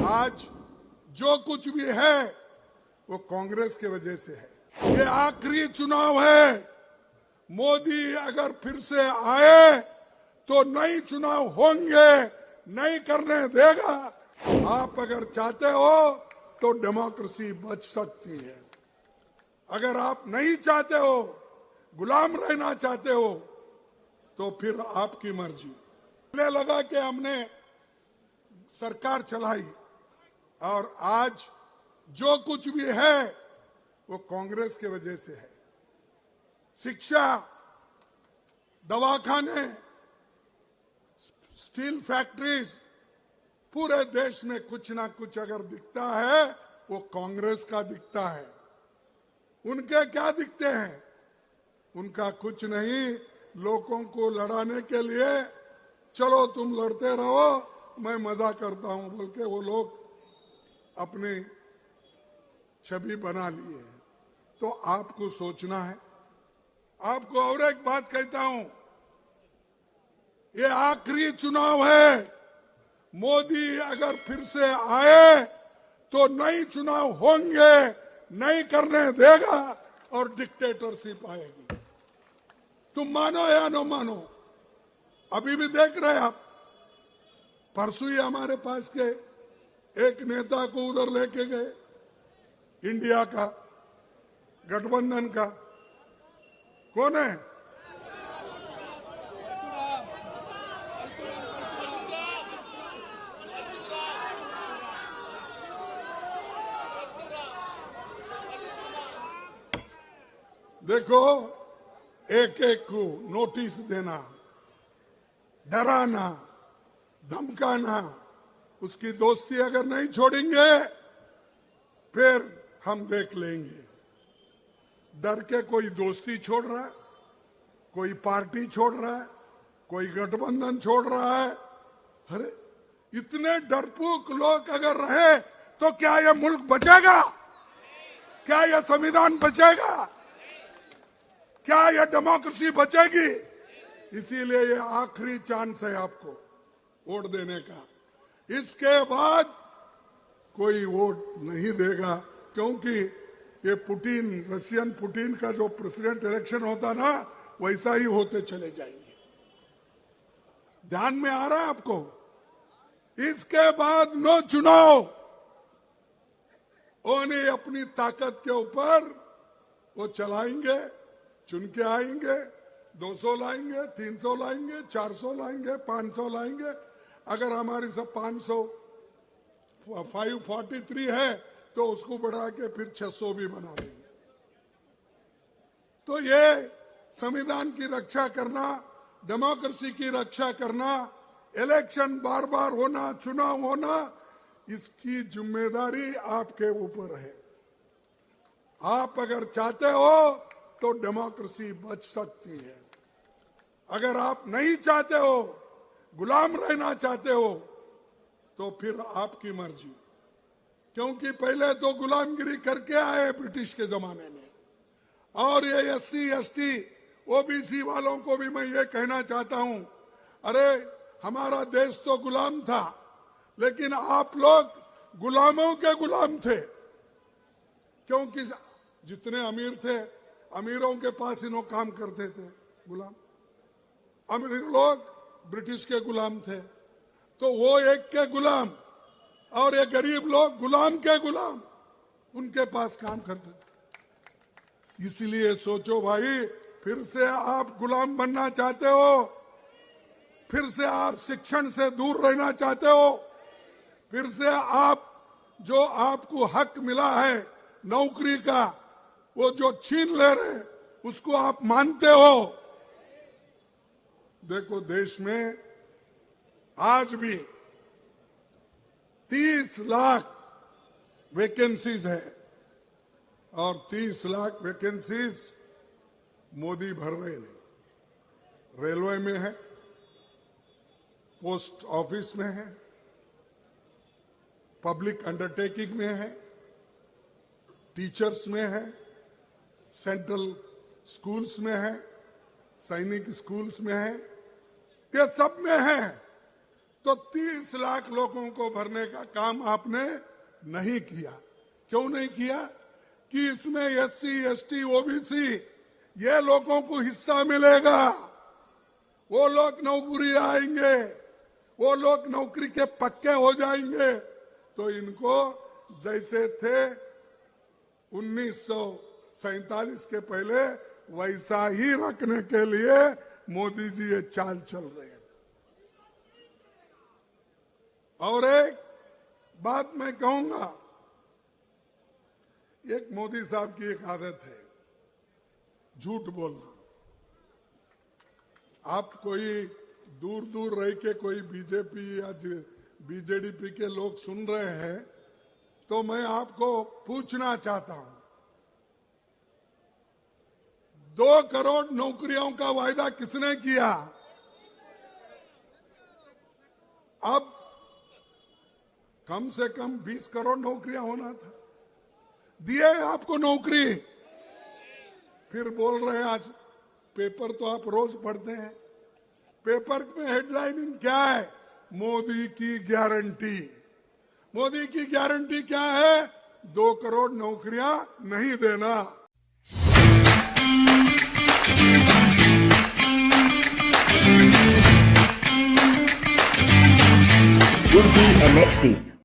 आज जो कुछ भी है वो कांग्रेस के वजह से है। ये आखिरी चुनाव है। मोदी अगर फिर से आए तो नए चुनाव होंगे, नहीं करने देगा। आप अगर चाहते हो तो डेमोक्रेसी बच सकती है। अगर आप नहीं चाहते हो, गुलाम रहना चाहते हो, तो फिर आपकी मर्जी। पहले लगा कि हमने सरकार चलाई और आज जो कुछ भी है वो कांग्रेस के वजह से है। शिक्षा, दवाखाने, स्टील फैक्ट्रीज, पूरे देश में कुछ ना कुछ अगर दिखता है वो कांग्रेस का दिखता है। उनके क्या दिखते हैं? उनका कुछ नहीं। लोगों को लड़ाने के लिए चलो तुम लड़ते रहो, मैं मजा करता हूं बोल के वो लोग अपनी छवि बना लिए। तो आपको सोचना है। आपको और एक बात कहता हूं, ये आखिरी चुनाव है। मोदी अगर फिर से आए तो नए चुनाव होंगे, नहीं करने देगा और डिक्टेटरशिप आएगी। तुम मानो या न मानो, अभी भी देख रहे आप। परसों ही हमारे पास के एक नेता को उधर लेके गए, इंडिया का गठबंधन का। कौन है? देखो, एक एक को नोटिस देना, डराना, धमकाना, उसकी दोस्ती अगर नहीं छोड़ेंगे फिर हम देख लेंगे। डर के कोई दोस्ती छोड़ रहा है, कोई पार्टी छोड़ रहा है, कोई गठबंधन छोड़ रहा है। अरे इतने डरपोक लोग अगर रहे तो क्या यह मुल्क बचेगा? क्या यह संविधान बचेगा? क्या यह डेमोक्रेसी बचेगी? इसीलिए ये आखिरी चांस है आपको वोट देने का। इसके बाद कोई वोट नहीं देगा, क्योंकि ये पुतिन, रशियन पुतिन का जो प्रेसिडेंट इलेक्शन होता ना, वैसा ही होते चले जाएंगे। ध्यान में आ रहा है आपको? इसके बाद नो चुनाव। उन्हें अपनी ताकत के ऊपर वो चलाएंगे, चुन के आएंगे, 200 लाएंगे, 300 लाएंगे, 400 लाएंगे, 500 लाएंगे। अगर हमारी सब 543 है तो उसको बढ़ा के फिर 600 भी बना देंगे। तो ये संविधान की रक्षा करना, डेमोक्रेसी की रक्षा करना, इलेक्शन बार बार होना, चुनाव होना, इसकी जिम्मेदारी आपके ऊपर है। आप अगर चाहते हो तो डेमोक्रेसी बच सकती है। अगर आप नहीं चाहते हो, गुलाम रहना चाहते हो, तो फिर आपकी मर्जी। क्योंकि पहले तो गुलामगिरी करके आए ब्रिटिश के जमाने में। और ये SC ST OBC वालों को भी मैं ये कहना चाहता हूं, अरे हमारा देश तो गुलाम था, लेकिन आप लोग गुलामों के गुलाम थे। क्योंकि जितने अमीर थे, अमीरों के पास इन्हों काम करते थे गुलाम। अमीर लोग ब्रिटिश के गुलाम थे, तो वो एक के गुलाम, और ये गरीब लोग गुलाम के गुलाम, उनके पास काम करते थे। इसलिए सोचो भाई, फिर से आप गुलाम बनना चाहते हो? फिर से आप शिक्षण से दूर रहना चाहते हो? फिर से आप जो आपको हक मिला है नौकरी का, वो जो छीन ले रहे, उसको आप मानते हो? देखो, देश में आज भी 30 लाख वैकेंसीज है, और 30 लाख वैकेंसीज मोदी भर रहे नहीं। रेलवे में है, पोस्ट ऑफिस में है, पब्लिक अंडरटेकिंग में है, टीचर्स में है, सेंट्रल स्कूल्स में है, सैनिक स्कूल्स में है, ये सब में है। तो 30 लाख लोगों को भरने का काम आपने नहीं किया। क्यों नहीं किया? कि इसमें एससी, एसटी, ओबीसी ये लोगों को हिस्सा मिलेगा, वो लोग नौकरी आएंगे, वो लोग नौकरी के पक्के हो जाएंगे। तो इनको जैसे थे 1947 के पहले वैसा ही रखने के लिए मोदी जी ये चाल चल रहे हैं। और एक बात मैं कहूंगा, एक मोदी साहब की एक आदत है झूठ बोलना। आप कोई दूर दूर रह के कोई बीजेपी या बीजेडीपी के लोग सुन रहे हैं तो मैं आपको पूछना चाहता हूं, 2 करोड़ नौकरियों का वायदा किसने किया? अब कम से कम 20 करोड़ नौकरियां होना था, दिए आपको नौकरी। फिर बोल रहे हैं, आज पेपर तो आप रोज पढ़ते हैं, पेपर में हेडलाइनिंग क्या है? मोदी की गारंटी। मोदी की गारंटी क्या है? 2 करोड़ नौकरियां नहीं देना। Easy MHD.